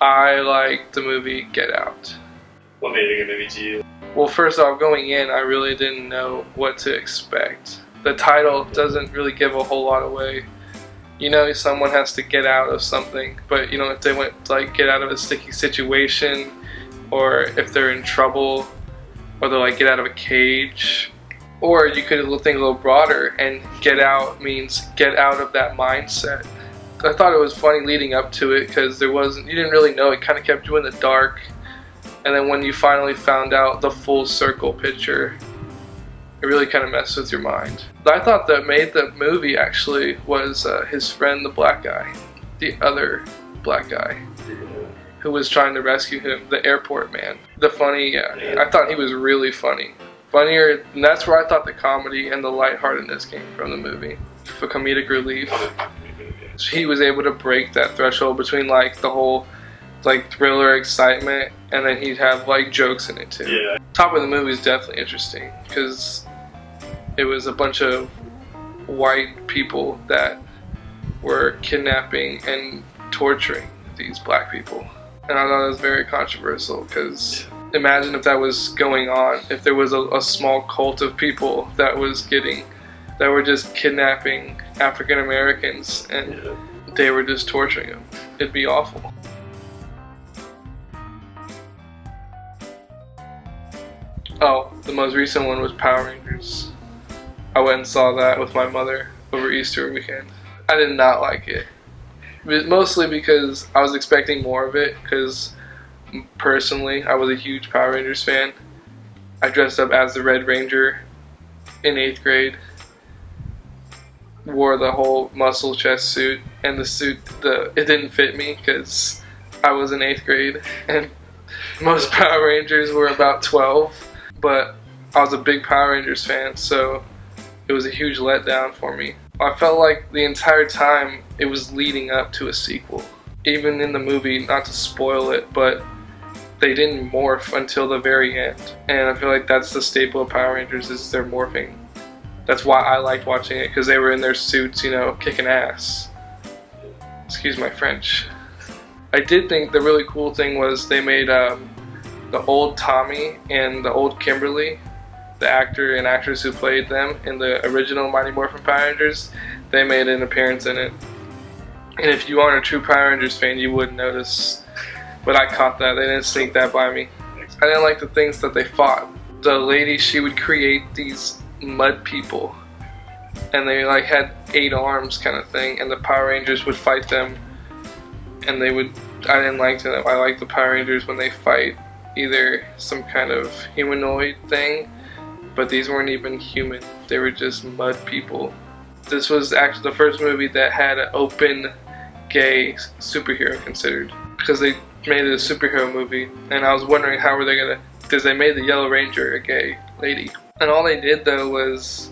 I liked the movie Get Out. What made it a good movie to you? Well, first off, going in, I really didn't know what to expect. The title doesn't really give a whole lot away. You know, someone has to get out of something, but you know, if they went like get out of a sticky situation, or if they're in trouble, or they're like get out of a cage, or you could think a little broader and get out means get out of that mindset. I thought it was funny leading up to it because you didn't really know, it kind of kept you in the dark, and then when you finally found out the full circle picture, it really kind of messed with your mind. I thought that made the movie actually was his friend, the black guy, the other black guy, who was trying to rescue him, the airport man. I thought he was really funny. Funnier, and that's where I thought the comedy and the lightheartedness came from the movie. For comedic relief. He was able to break that threshold between like the whole like thriller excitement, and then he'd have like jokes in it too. Yeah. Top of the movie is definitely interesting because it was a bunch of white people that were kidnapping and torturing these black people. And I thought it was very controversial because imagine if that was going on, if there was a small cult of people that were just kidnapping African Americans and they were just torturing them. It'd be awful. Oh, the most recent one was Power Rangers. I went and saw that with my mother over Easter weekend. I did not like it. Mostly because I was expecting more of it, because personally I was a huge Power Rangers fan. I dressed up as the Red Ranger in 8th grade. Wore the whole muscle chest suit, and the suit, it didn't fit me because I was in 8th grade and most Power Rangers were about 12, but I was a big Power Rangers fan, so it was a huge letdown for me. I felt like the entire time it was leading up to a sequel. Even in the movie, not to spoil it, but they didn't morph until the very end. And I feel like that's the staple of Power Rangers, is their morphing. That's why I liked watching it, because they were in their suits, you know, kicking ass. Excuse my French. I did think the really cool thing was they made the old Tommy and the old Kimberly, the actor and actress who played them in the original Mighty Morphin Power Rangers, they made an appearance in it. And if you aren't a true Power Rangers fan, you wouldn't notice. But I caught that. They didn't sneak that by me. I didn't like the things that they fought. The lady, she would create these mud people. And they like had 8 arms kind of thing. And the Power Rangers would fight them. And I didn't like them. I like the Power Rangers when they fight either some kind of humanoid thing, but these weren't even human. They were just mud people. This was actually the first movie that had an open gay superhero considered, because they made it a superhero movie, and I was wondering how were they gonna, because they made the Yellow Ranger a gay lady. And all they did though was,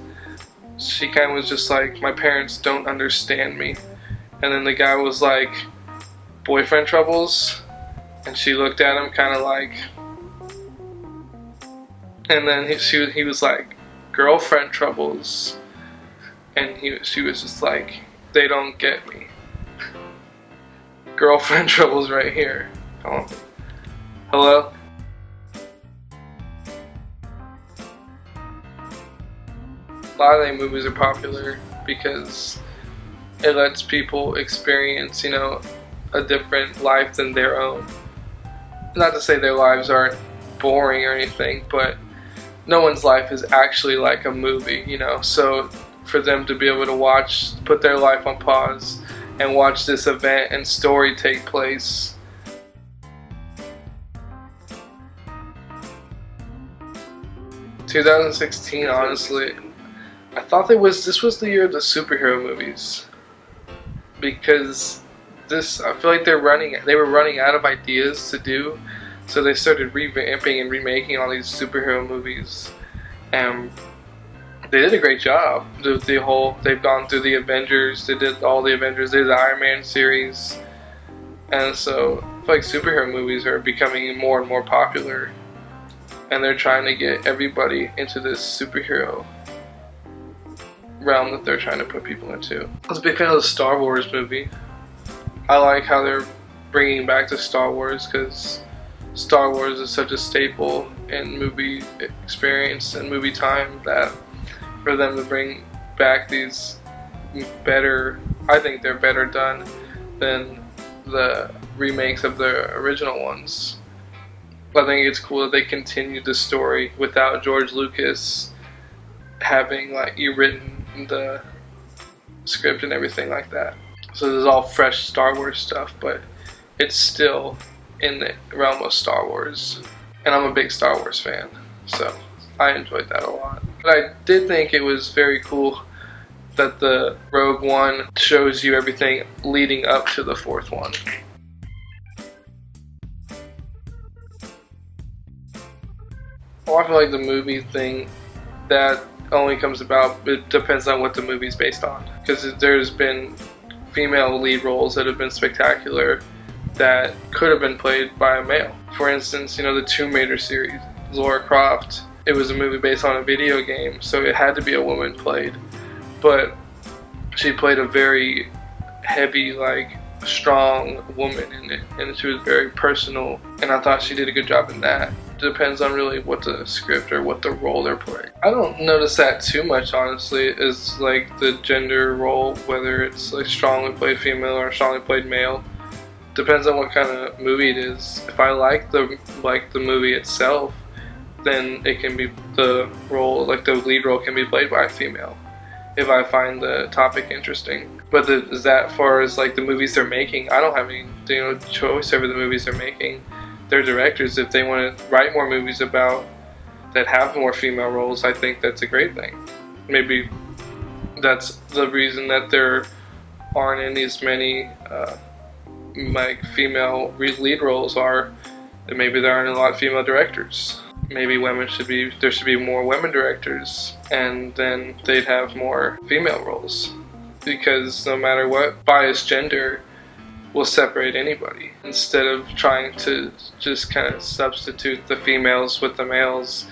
she kind of was just like, my parents don't understand me. And then the guy was like, boyfriend troubles? And she looked at him kind of like, and then he was like, girlfriend troubles. And she was just like, they don't get me. Girlfriend troubles right here. Oh. Hello? A lot of the movies are popular because it lets people experience, you know, a different life than their own. Not to say their lives aren't boring or anything, but no one's life is actually like a movie, you know. So for them to be able to put their life on pause and watch this event and story take place. In 2016, honestly, I thought this was the year of the superhero movies, because I feel like they were running out of ideas to do, so they started revamping and remaking all these superhero movies, and they did a great job. They've gone through the Avengers, they did all the Avengers, they did the Iron Man series, and so I feel like superhero movies are becoming more and more popular, and they're trying to get everybody into this superhero realm that they're trying to put people into. I was a big fan of the Star Wars movie. I like how they're bringing back to Star Wars, because Star Wars is such a staple in movie experience and movie time that for them to bring back these better, I think they're better done than the remakes of the original ones. I think it's cool that they continued the story without George Lucas having like written the script and everything like that. So this is all fresh Star Wars stuff, but it's still in the realm of Star Wars. And I'm a big Star Wars fan, so I enjoyed that a lot. But I did think it was very cool that the Rogue One shows you everything leading up to the fourth one. Well, I feel like the movie thing, that only comes about, it depends on what the movie's based on. Because there's been female lead roles that have been spectacular that could have been played by a male. For instance, you know, the Tomb Raider series, Lara Croft, it was a movie based on a video game, so it had to be a woman played. But she played a very heavy, like, strong woman in it, and she was very personal, and I thought she did a good job in that. Depends on really what the script or what the role they're playing. I don't notice that too much, honestly, is like the gender role, whether it's like strongly played female or strongly played male. Depends on what kind of movie it is. If I like the movie itself, then it can be the role, like the lead role can be played by a female, if I find the topic interesting. But is that far as like the movies they're making, I don't have any choice over the movies they're making. They're directors. If they want to write more movies about that have more female roles, I think that's a great thing. Maybe that's the reason that there aren't any as many like female lead roles are that maybe there aren't a lot of female directors. Maybe there should be more women directors, and then they'd have more female roles, because no matter what, biased gender will separate anybody, instead of trying to just kind of substitute the females with the males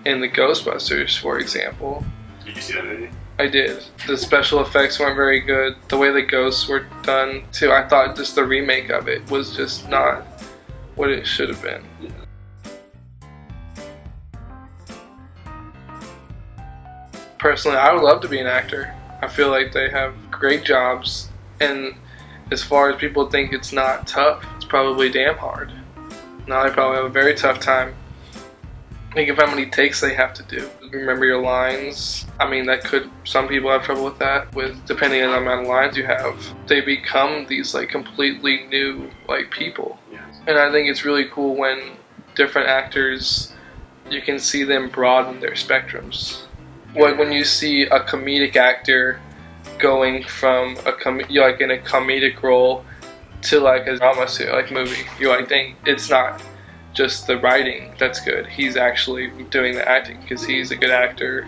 in the Ghostbusters, for example. Did you see that movie? I did. The special effects weren't very good. The way the ghosts were done too, I thought just the remake of it was just not what it should have been. Personally, I would love to be an actor. I feel like they have great jobs, and as far as people think it's not tough, it's probably damn hard. Now they probably have a very tough time. Think of how many takes they have to do. Remember your lines. I mean, some people have trouble with that, depending on the amount of lines you have. They become these like completely new like people. Yes. And I think it's really cool when different actors, you can see them broaden their spectrums. Like when you see a comedic actor going from like in a comedic role to like a drama like movie, you like think it's not just the writing that's good, he's actually doing the acting because he's a good actor.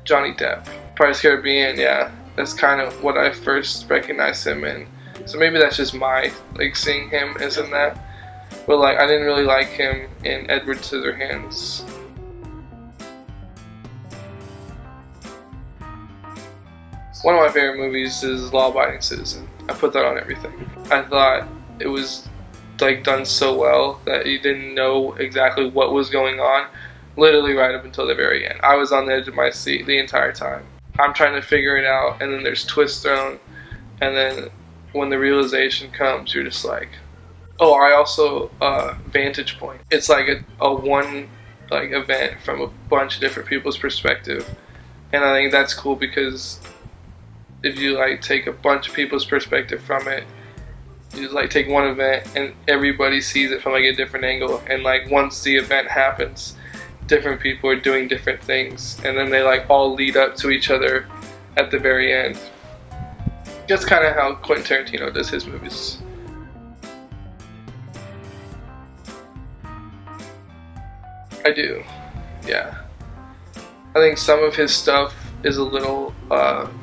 Johnny Depp, Pirates of the Caribbean, yeah, that's kind of what I first recognized him in. So maybe that's just my like seeing him as in that. But like I didn't really like him in Edward Scissorhands. One of my favorite movies is Law Abiding Citizen. I put that on everything. I thought it was like done so well that you didn't know exactly what was going on, literally right up until the very end. I was on the edge of my seat the entire time. I'm trying to figure it out, and then there's twists thrown, and then when the realization comes, you're just like, oh, I also Vantage Point. It's like a one like event from a bunch of different people's perspective, and I think that's cool because if you like take a bunch of people's perspective from it, you like take one event and everybody sees it from like a different angle, and like once the event happens, different people are doing different things, and then they like all lead up to each other at the very end. That's kind of how Quentin Tarantino does his movies. I do, yeah. I think some of his stuff is a little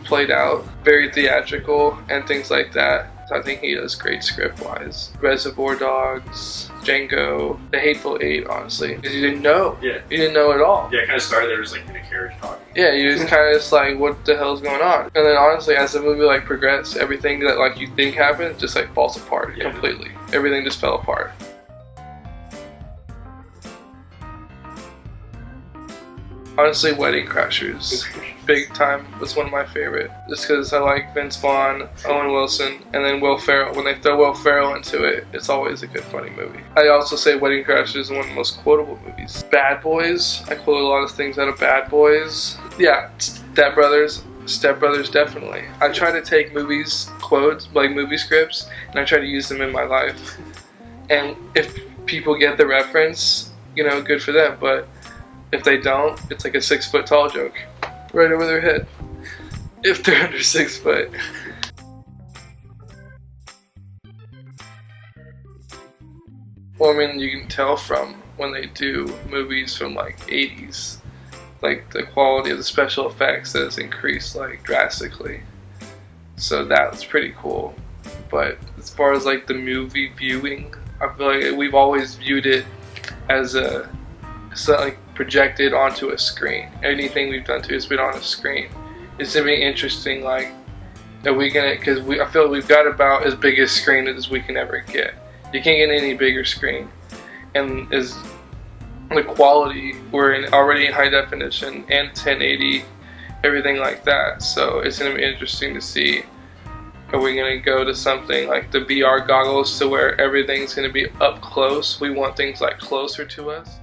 played out, very theatrical and things like that. I think he does great script-wise. Reservoir Dogs, Django, The Hateful Eight, honestly. Because you didn't know. Yeah. You didn't know at all. Yeah, it kind of started there just like in a carriage talking. Yeah, you just kind of just like, what the hell's going on? And then honestly, as the movie like progressed, everything that like you think happened just like falls apart completely. Everything just fell apart. Honestly, Wedding Crashers, big time, was one of my favorite. Just because I like Vince Vaughn, Owen Wilson, and then Will Ferrell. When they throw Will Ferrell into it, it's always a good, funny movie. I also say Wedding Crashers is one of the most quotable movies. Bad Boys, I quote a lot of things out of Bad Boys. Yeah, Step Brothers, definitely. I try to take movies, quotes, like movie scripts, and I try to use them in my life. And if people get the reference, you know, good for them, but if they don't, it's like a 6 foot tall joke right over their head. If they're under 6 foot. Well, I mean, you can tell from when they do movies from like 80s, like the quality of the special effects has increased like drastically. So that's pretty cool. But as far as like the movie viewing, I feel like we've always viewed it as like projected onto a screen. Anything we've done to has been on a screen. It's gonna be interesting, like, are we gonna, because I feel like we've got about as big a screen as we can ever get. You can't get any bigger screen. And as the quality, we're already in high definition and 1080, everything like that. So it's gonna be interesting to see, are we gonna go to something like the VR goggles to where everything's gonna be up close? We want things like closer to us.